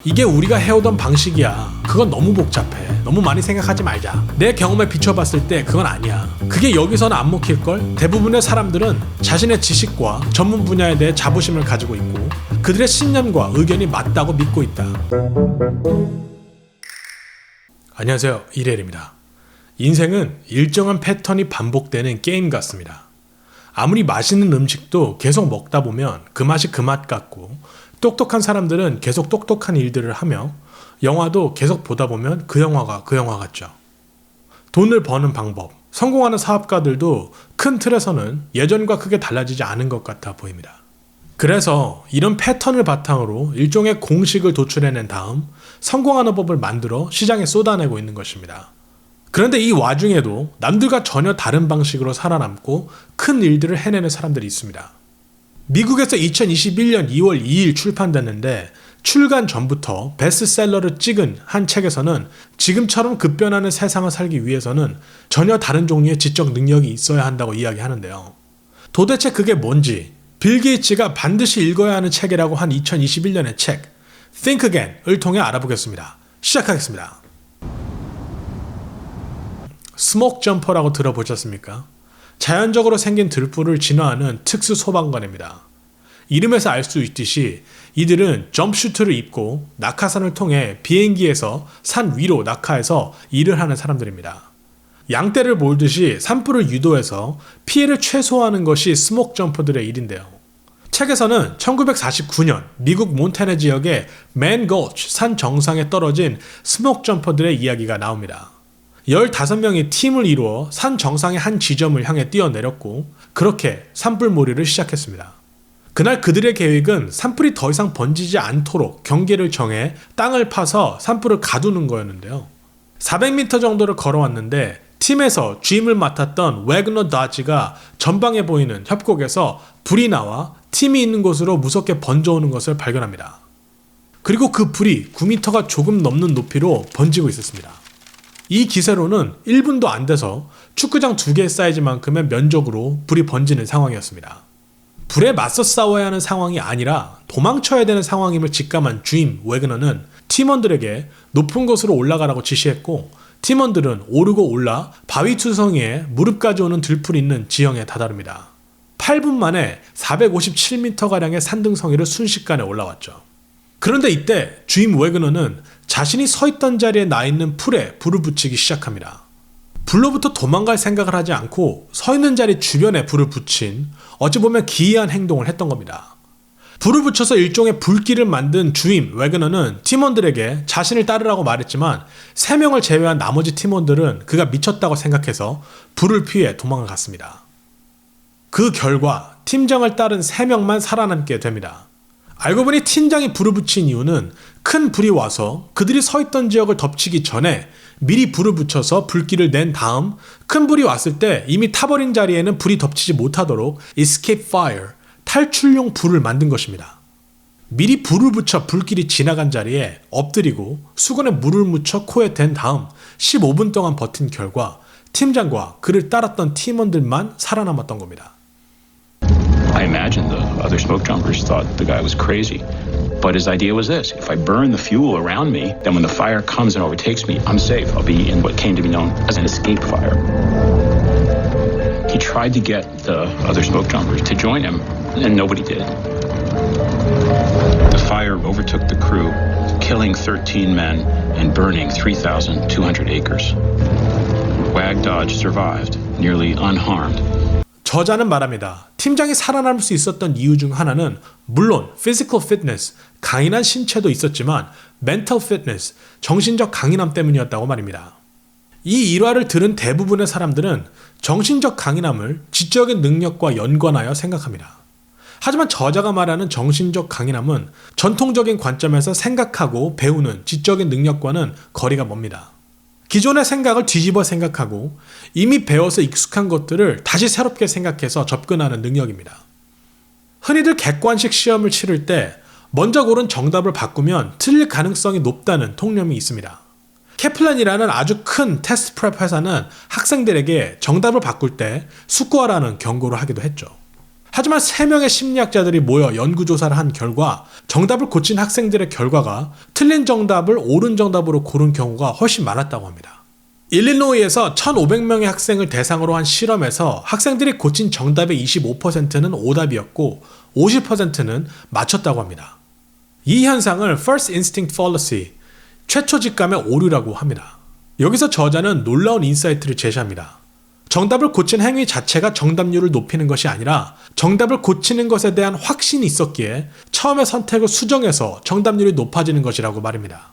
이게 우리가 해오던 방식이야. 그건 너무 복잡해. 너무 많이 생각하지 말자. 내 경험에 비춰봤을 때 그건 아니야. 그게 여기서는 안 먹힐걸? 대부분의 사람들은 자신의 지식과 전문 분야에 대해 자부심을 가지고 있고 그들의 신념과 의견이 맞다고 믿고 있다. 안녕하세요, 이래일입니다. 인생은 일정한 패턴이 반복되는 게임 같습니다. 아무리 맛있는 음식도 계속 먹다 보면 그 맛이 그 맛 같고, 똑똑한 사람들은 계속 똑똑한 일들을 하며 영화도 계속 보다 보면 그 영화가 그 영화 같죠. 돈을 버는 방법, 성공하는 사업가들도 큰 틀에서는 예전과 크게 달라지지 않은 것 같아 보입니다. 그래서 이런 패턴을 바탕으로 일종의 공식을 도출해낸 다음 성공하는 법을 만들어 시장에 쏟아내고 있는 것입니다. 그런데 이 와중에도 남들과 전혀 다른 방식으로 살아남고 큰 일들을 해내는 사람들이 있습니다. 미국에서 2021년 2월 2일 출판됐는데 출간 전부터 베스트셀러를 찍은 한 책에서는 지금처럼 급변하는 세상을 살기 위해서는 전혀 다른 종류의 지적 능력이 있어야 한다고 이야기하는데요. 도대체 그게 뭔지 빌 게이츠가 반드시 읽어야 하는 책이라고 한 2021년의 책 Think Again을 통해 알아보겠습니다. 시작하겠습니다. 스모크 점퍼라고 들어보셨습니까? 자연적으로 생긴 들불을 진화하는 특수 소방관입니다. 이름에서 알 수 있듯이 이들은 점프슈트를 입고 낙하산을 통해 비행기에서 산 위로 낙하해서 일을 하는 사람들입니다. 양떼를 몰듯이 산불을 유도해서 피해를 최소화하는 것이 스모크 점퍼들의 일인데요. 책에서는 1949년 미국 몬타나 지역의 맨 걸치 산 정상에 떨어진 스모크 점퍼들의 이야기가 나옵니다. 15명의 팀을 이루어 산 정상의 한 지점을 향해 뛰어내렸고 그렇게 산불몰이를 시작했습니다. 그날 그들의 계획은 산불이 더 이상 번지지 않도록 경계를 정해 땅을 파서 산불을 가두는 거였는데요. 400m 정도를 걸어왔는데 팀에서 주임을 맡았던 wägoner Dodge가 전방에 보이는 협곡에서 불이 나와 팀이 있는 곳으로 무섭게 번져오는 것을 발견합니다. 그리고 그 불이 9m가 조금 넘는 높이로 번지고 있었습니다. 이 기세로는 1분도 안 돼서 축구장 2개의 사이즈만큼의 면적으로 불이 번지는 상황이었습니다. 불에 맞서 싸워야 하는 상황이 아니라 도망쳐야 되는 상황임을 직감한 주임 wägoner는 팀원들에게 높은 곳으로 올라가라고 지시했고 팀원들은 오르고 올라 바위 투성이에 무릎까지 오는 들풀이 있는 지형에 다다릅니다. 8분 만에 457m가량의 산등성이를 순식간에 올라왔죠. 그런데 이때 주임 wägoner는 자신이 서 있던 자리에 나 있는 풀에 불을 붙이기 시작합니다. 불로부터 도망갈 생각을 하지 않고 서 있는 자리 주변에 불을 붙인 어찌 보면 기이한 행동을 했던 겁니다. 불을 붙여서 일종의 불길을 만든 주임 wägoner는 팀원들에게 자신을 따르라고 말했지만 3명을 제외한 나머지 팀원들은 그가 미쳤다고 생각해서 불을 피해 도망을 갔습니다. 그 결과 팀장을 따른 3명만 살아남게 됩니다. 알고 보니 팀장이 불을 붙인 이유는 큰 불이 와서 그들이 서 있던 지역을 덮치기 전에 미리 불을 붙여서 불길을 낸 다음 큰 불이 왔을 때 이미 타버린 자리에는 불이 덮치지 못하도록 escape fire, 탈출용 불을 만든 것입니다. 미리 불을 붙여 불길이 지나간 자리에 엎드리고 수건에 물을 묻혀 코에 댄 다음 15분 동안 버틴 결과 팀장과 그를 따랐던 팀원들만 살아남았던 겁니다. I imagine the other smoke jumpers thought the guy was crazy. But his idea was this: if I burn the fuel around me, then when the fire comes and overtakes me, I'm safe. I'll be in what came to be known as an escape fire. He tried to get the other smoke jumpers to join him, and nobody did. The fire overtook the crew, killing 13 men and burning 3,200 acres. Wag Dodge survived, nearly unharmed. 저자는 말합니다. 팀장이 살아남을 수 있었던 이유 중 하나는 물론 physical fitness, 강인한 신체도 있었지만 mental fitness, 정신적 강인함 때문이었다고 말입니다. 이 일화를 들은 대부분의 사람들은 정신적 강인함을 지적인 능력과 연관하여 생각합니다. 하지만 저자가 말하는 정신적 강인함은 전통적인 관점에서 생각하고 배우는 지적인 능력과는 거리가 멉니다. 기존의 생각을 뒤집어 생각하고 이미 배워서 익숙한 것들을 다시 새롭게 생각해서 접근하는 능력입니다. 흔히들 객관식 시험을 치를 때 먼저 고른 정답을 바꾸면 틀릴 가능성이 높다는 통념이 있습니다. 캐플란이라는 아주 큰 테스트 프랩 회사는 학생들에게 정답을 바꿀 때 숙고하라는 경고를 하기도 했죠. 하지만 3명의 심리학자들이 모여 연구조사를 한 결과 정답을 고친 학생들의 결과가 틀린 정답을 옳은 정답으로 고른 경우가 훨씬 많았다고 합니다. 일리노이에서 1,500명의 학생을 대상으로 한 실험에서 학생들이 고친 정답의 25%는 오답이었고 50%는 맞췄다고 합니다. 이 현상을 First Instinct Fallacy, 최초 직감의 오류라고 합니다. 여기서 저자는 놀라운 인사이트를 제시합니다. 정답을 고친 행위 자체가 정답률을 높이는 것이 아니라 정답을 고치는 것에 대한 확신이 있었기에 처음의 선택을 수정해서 정답률이 높아지는 것이라고 말입니다.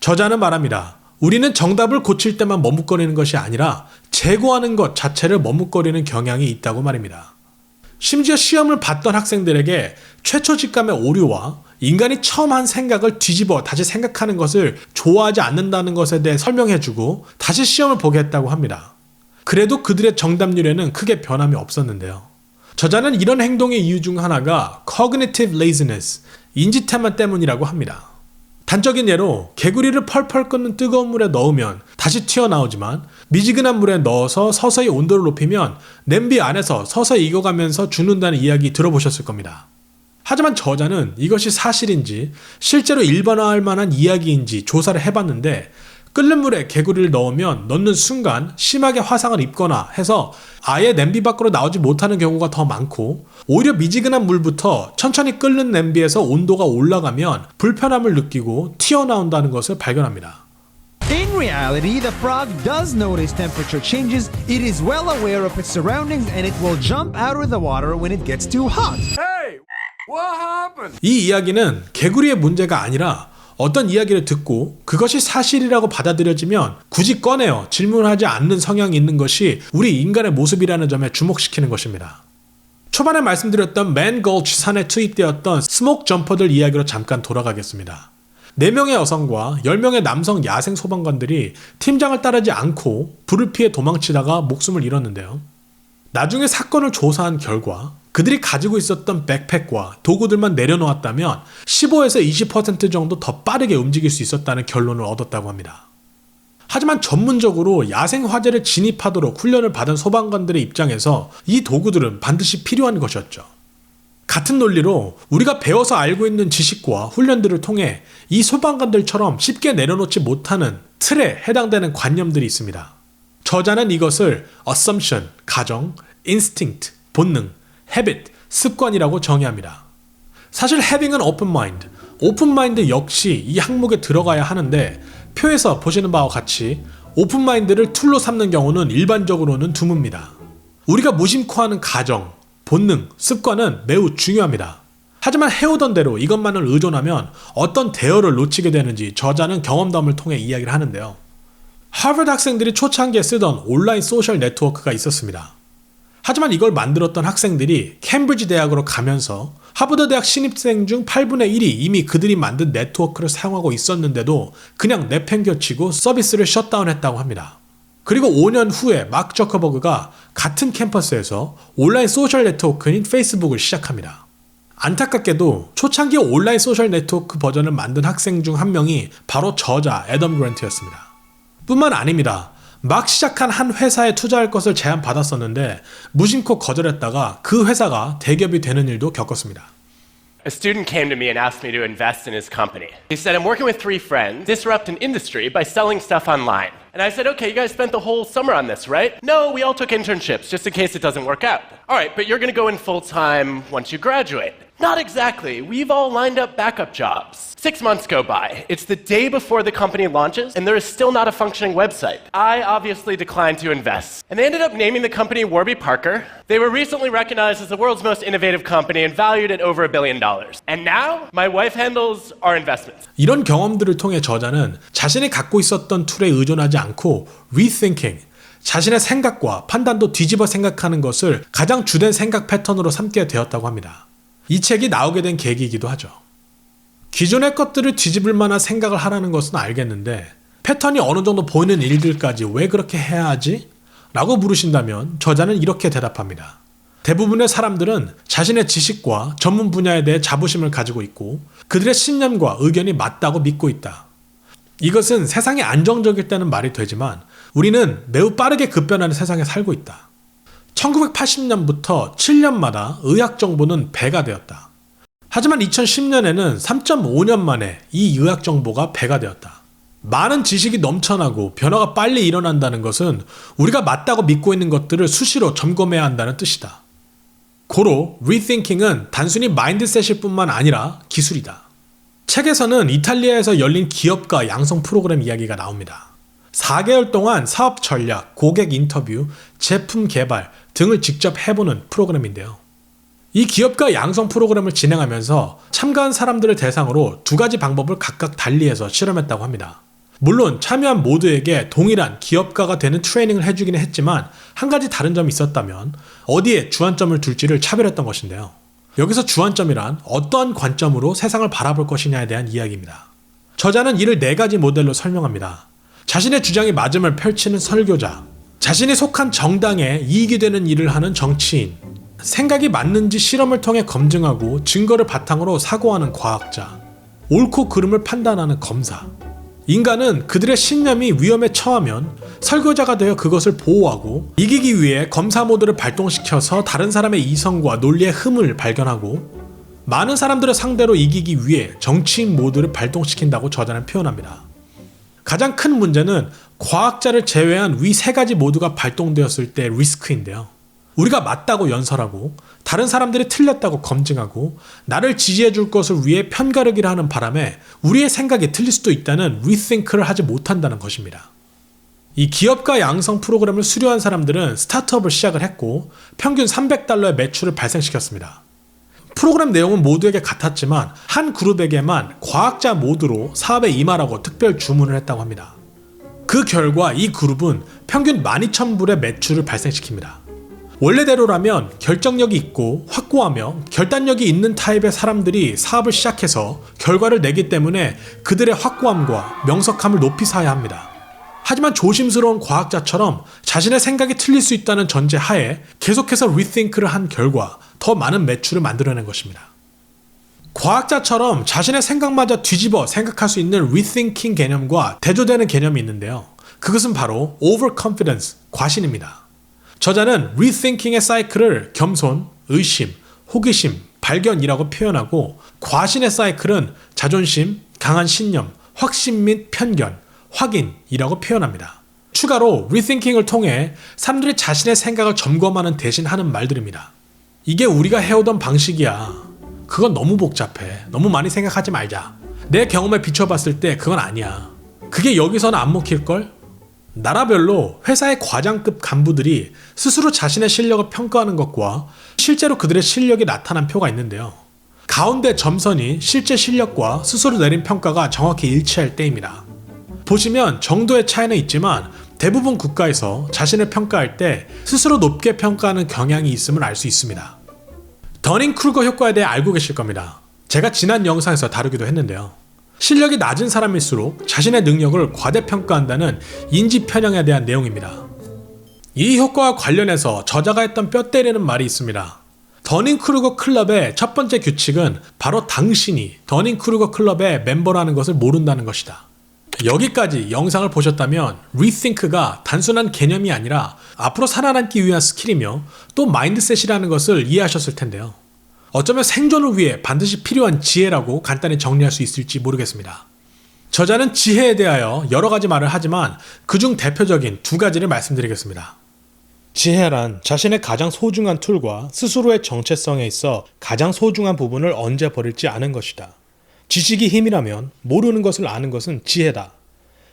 저자는 말합니다. 우리는 정답을 고칠 때만 머뭇거리는 것이 아니라 재고하는 것 자체를 머뭇거리는 경향이 있다고 말입니다. 심지어 시험을 봤던 학생들에게 최초 직감의 오류와 인간이 처음 한 생각을 뒤집어 다시 생각하는 것을 좋아하지 않는다는 것에 대해 설명해주고 다시 시험을 보게 했다고 합니다. 그래도 그들의 정답률에는 크게 변함이 없었는데요. 저자는 이런 행동의 이유 중 하나가 cognitive laziness, 인지태만 때문이라고 합니다. 단적인 예로 개구리를 펄펄 끓는 뜨거운 물에 넣으면 다시 튀어나오지만 미지근한 물에 넣어서 서서히 온도를 높이면 냄비 안에서 서서히 익어가면서 죽는다는 이야기 들어보셨을 겁니다. 하지만 저자는 이것이 사실인지 실제로 일반화할 만한 이야기인지 조사를 해봤는데 끓는 물에 개구리를 넣는 순간 심하게 화상을 입거나 해서 아예 냄비 밖으로 나오지 못하는 경우가 더 많고 오히려 미지근한 물부터 천천히 끓는 냄비에서 온도가 올라가면 불편함을 느끼고 튀어나온다는 것을 발견합니다. In reality, the frog does notice temperature changes. It is well aware of its surroundings and it will jump out of the water when it gets too hot. 이 이야기는 개구리의 문제가 아니라 어떤 이야기를 듣고 그것이 사실이라고 받아들여지면 굳이 꺼내어 질문하지 않는 성향이 있는 것이 우리 인간의 모습이라는 점에 주목시키는 것입니다. 초반에 말씀드렸던 맨 걸치 산에 투입되었던 스모크 점퍼들 이야기로 잠깐 돌아가겠습니다. 4명의 여성과 10명의 남성 야생 소방관들이 팀장을 따르지 않고 불을 피해 도망치다가 목숨을 잃었는데요. 나중에 사건을 조사한 결과 그들이 가지고 있었던 백팩과 도구들만 내려놓았다면 15에서 20% 정도 더 빠르게 움직일 수 있었다는 결론을 얻었다고 합니다. 하지만 전문적으로 야생 화재를 진입하도록 훈련을 받은 소방관들의 입장에서 이 도구들은 반드시 필요한 것이었죠. 같은 논리로 우리가 배워서 알고 있는 지식과 훈련들을 통해 이 소방관들처럼 쉽게 내려놓지 못하는 틀에 해당되는 관념들이 있습니다. 저자는 이것을 assumption, 가정, instinct, 본능, habit, 습관이라고 정의합니다. 사실 having은 open mind, open mind 역시 이 항목에 들어가야 하는데 표에서 보시는 바와 같이 open mind를 툴로 삼는 경우는 일반적으로는 드뭅니다. 우리가 무심코 하는 가정, 본능, 습관은 매우 중요합니다. 하지만 해오던 대로 이것만을 의존하면 어떤 대어를 놓치게 되는지 저자는 경험담을 통해 이야기를 하는데요. 하버드 학생들이 초창기에 쓰던 온라인 소셜 네트워크가 있었습니다. 하지만 이걸 만들었던 학생들이 캠브리지 대학으로 가면서 하버드 대학 신입생 중 8분의 1이 이미 그들이 만든 네트워크를 사용하고 있었는데도 그냥 내팽겨치고 서비스를 셧다운했다고 합니다. 그리고 5년 후에 마크 저커버그가 같은 캠퍼스에서 온라인 소셜 네트워크인 페이스북을 시작합니다. 안타깝게도 초창기 온라인 소셜 네트워크 버전을 만든 학생 중 한 명이 바로 저자 애덤 그랜트였습니다. 뿐만 아닙니다. 막 시작한 한 회사에 투자할 것을 제안받았었는데 무심코 거절했다가 그 회사가 대기업이 되는 일도 겪었습니다. A student came to me and asked me to invest in his company. He said, I'm working with 3 friends, disrupt an industry by selling stuff online. And I said, okay, you guys spent the whole summer on this, right? No, we all took internships just in case it doesn't work out. All right, but you're going to go in full-time once you graduate. Not exactly. We've all lined up backup jobs. 6 months go by. It's the day before the company launches, and there is still not a functioning website. I obviously declined to invest. And they ended up naming the company Warby Parker. They were recently recognized as the world's most innovative company and valued at over $1 billion. And now, my wife handles our investments. 이런 경험들을 통해 저자는 자신이 갖고 있었던 툴에 의존하지 않고 rethinking, 자신의 생각과 판단도 뒤집어 생각하는 것을 가장 주된 생각 패턴으로 삼게 되었다고 합니다. 이 책이 나오게 된 계기이기도 하죠. 기존의 것들을 뒤집을 만한 생각을 하라는 것은 알겠는데 패턴이 어느 정도 보이는 일들까지 왜 그렇게 해야 하지? 라고 물으신다면 저자는 이렇게 대답합니다. 대부분의 사람들은 자신의 지식과 전문 분야에 대해 자부심을 가지고 있고 그들의 신념과 의견이 맞다고 믿고 있다. 이것은 세상이 안정적일 때는 말이 되지만 우리는 매우 빠르게 급변하는 세상에 살고 있다. 1980년부터 7년마다 의학 정보는 배가 되었다. 하지만 2010년에는 3.5년 만에 이 의학 정보가 배가 되었다. 많은 지식이 넘쳐나고 변화가 빨리 일어난다는 것은 우리가 맞다고 믿고 있는 것들을 수시로 점검해야 한다는 뜻이다. 고로 rethinking은 단순히 마인드셋일 뿐만 아니라 기술이다. 책에서는 이탈리아에서 열린 기업가 양성 프로그램 이야기가 나옵니다. 4개월 동안 사업 전략, 고객 인터뷰, 제품 개발 등을 직접 해보는 프로그램인데요. 이 기업가 양성 프로그램을 진행하면서 참가한 사람들을 대상으로 2가지 방법을 각각 달리해서 실험했다고 합니다. 물론 참여한 모두에게 동일한 기업가가 되는 트레이닝을 해주기는 했지만 한 가지 다른 점이 있었다면 어디에 주안점을 둘지를 차별했던 것인데요. 여기서 주안점이란 어떠한 관점으로 세상을 바라볼 것이냐에 대한 이야기입니다. 저자는 이를 4가지 모델로 설명합니다. 자신의 주장이 맞음을 펼치는 설교자, 자신이 속한 정당에 이익이 되는 일을 하는 정치인, 생각이 맞는지 실험을 통해 검증하고 증거를 바탕으로 사고하는 과학자, 옳고 그름을 판단하는 검사. 인간은 그들의 신념이 위험에 처하면 설교자가 되어 그것을 보호하고 이기기 위해 검사 모드를 발동시켜서 다른 사람의 이성과 논리의 흠을 발견하고 많은 사람들을 상대로 이기기 위해 정치인 모드를 발동시킨다고 저자는 표현합니다. 가장 큰 문제는 과학자를 제외한 위 3가지 모두가 발동되었을 때 리스크인데요. 우리가 맞다고 연설하고 다른 사람들이 틀렸다고 검증하고 나를 지지해 줄 것을 위해 편가르기를 하는 바람에 우리의 생각이 틀릴 수도 있다는 rethink를 하지 못한다는 것입니다. 이 기업가 양성 프로그램을 수료한 사람들은 스타트업을 시작을 했고 평균 $300의 매출을 발생시켰습니다. 프로그램 내용은 모두에게 같았지만 한 그룹에게만 과학자 모드로 사업에 임하라고 특별 주문을 했다고 합니다. 그 결과 이 그룹은 평균 12,000불의 매출을 발생시킵니다. 원래대로라면 결정력이 있고 확고하며 결단력이 있는 타입의 사람들이 사업을 시작해서 결과를 내기 때문에 그들의 확고함과 명석함을 높이 사야 합니다. 하지만 조심스러운 과학자처럼 자신의 생각이 틀릴 수 있다는 전제 하에 계속해서 rethink를 한 결과 더 많은 매출을 만들어낸 것입니다. 과학자처럼 자신의 생각마저 뒤집어 생각할 수 있는 rethinking 개념과 대조되는 개념이 있는데요. 그것은 바로 overconfidence, 과신입니다. 저자는 rethinking의 사이클을 겸손, 의심, 호기심, 발견이라고 표현하고 과신의 사이클은 자존심, 강한 신념, 확신 및 편견, 확인이라고 표현합니다. 추가로 rethinking을 통해 사람들이 자신의 생각을 점검하는 대신 하는 말들입니다. 이게 우리가 해오던 방식이야. 그건 너무 복잡해. 너무 많이 생각하지 말자. 내 경험에 비춰봤을 때 그건 아니야. 그게 여기서는 안 먹힐걸? 나라별로 회사의 과장급 간부들이 스스로 자신의 실력을 평가하는 것과 실제로 그들의 실력이 나타난 표가 있는데요. 가운데 점선이 실제 실력과 스스로 내린 평가가 정확히 일치할 때입니다. 보시면 정도의 차이는 있지만 대부분 국가에서 자신을 평가할 때 스스로 높게 평가하는 경향이 있음을 알 수 있습니다. 더닝크루거 효과에 대해 알고 계실 겁니다. 제가 지난 영상에서 다루기도 했는데요. 실력이 낮은 사람일수록 자신의 능력을 과대평가한다는 인지 편향에 대한 내용입니다. 이 효과와 관련해서 저자가 했던 뼈 때리는 말이 있습니다. 더닝크루거 클럽의 첫 번째 규칙은 바로 당신이 더닝크루거 클럽의 멤버라는 것을 모른다는 것이다. 여기까지 영상을 보셨다면 rethink가 단순한 개념이 아니라 앞으로 살아남기 위한 스킬이며 또 마인드셋이라는 것을 이해하셨을 텐데요. 어쩌면 생존을 위해 반드시 필요한 지혜라고 간단히 정리할 수 있을지 모르겠습니다. 저자는 지혜에 대하여 여러 가지 말을 하지만 그중 대표적인 2가지를 말씀드리겠습니다. 지혜란 자신의 가장 소중한 툴과 스스로의 정체성에 있어 가장 소중한 부분을 언제 버릴지 아는 것이다. 지식이 힘이라면 모르는 것을 아는 것은 지혜다.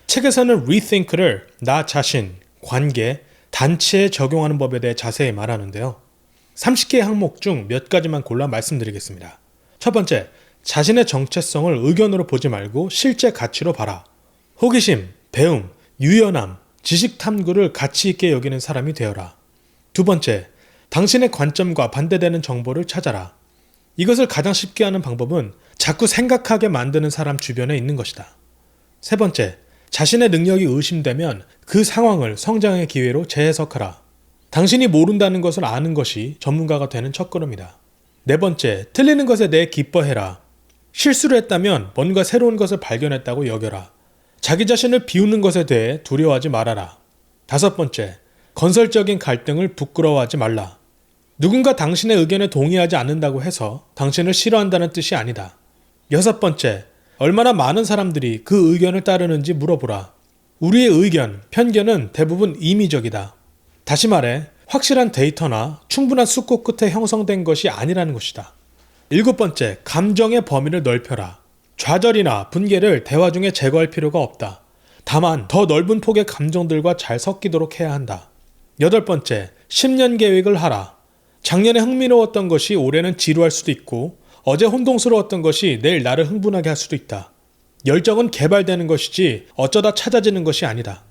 책에서는 rethink를 나 자신, 관계, 단체에 적용하는 법에 대해 자세히 말하는데요. 30개의 항목 중 몇 가지만 골라 말씀드리겠습니다. 첫 번째, 자신의 정체성을 의견으로 보지 말고 실제 가치로 봐라. 호기심, 배움, 유연함, 지식 탐구를 가치 있게 여기는 사람이 되어라. 두 번째, 당신의 관점과 반대되는 정보를 찾아라. 이것을 가장 쉽게 하는 방법은 자꾸 생각하게 만드는 사람 주변에 있는 것이다. 세 번째, 자신의 능력이 의심되면 그 상황을 성장의 기회로 재해석하라. 당신이 모른다는 것을 아는 것이 전문가가 되는 첫걸음이다. 네 번째, 틀리는 것에 대해 기뻐해라. 실수를 했다면 뭔가 새로운 것을 발견했다고 여겨라. 자기 자신을 비웃는 것에 대해 두려워하지 말아라. 다섯 번째, 건설적인 갈등을 부끄러워하지 말라. 누군가 당신의 의견에 동의하지 않는다고 해서 당신을 싫어한다는 뜻이 아니다. 6번째, 얼마나 많은 사람들이 그 의견을 따르는지 물어보라. 우리의 의견, 편견은 대부분 임의적이다. 다시 말해, 확실한 데이터나 충분한 숙고 끝에 형성된 것이 아니라는 것이다. 7번째, 감정의 범위를 넓혀라. 좌절이나 분개를 대화 중에 제거할 필요가 없다. 다만 더 넓은 폭의 감정들과 잘 섞이도록 해야 한다. 8번째, 10년 계획을 하라. 작년에 흥미로웠던 것이 올해는 지루할 수도 있고 어제 혼동스러웠던 것이 내일 나를 흥분하게 할 수도 있다. 열정은 개발되는 것이지 어쩌다 찾아지는 것이 아니다.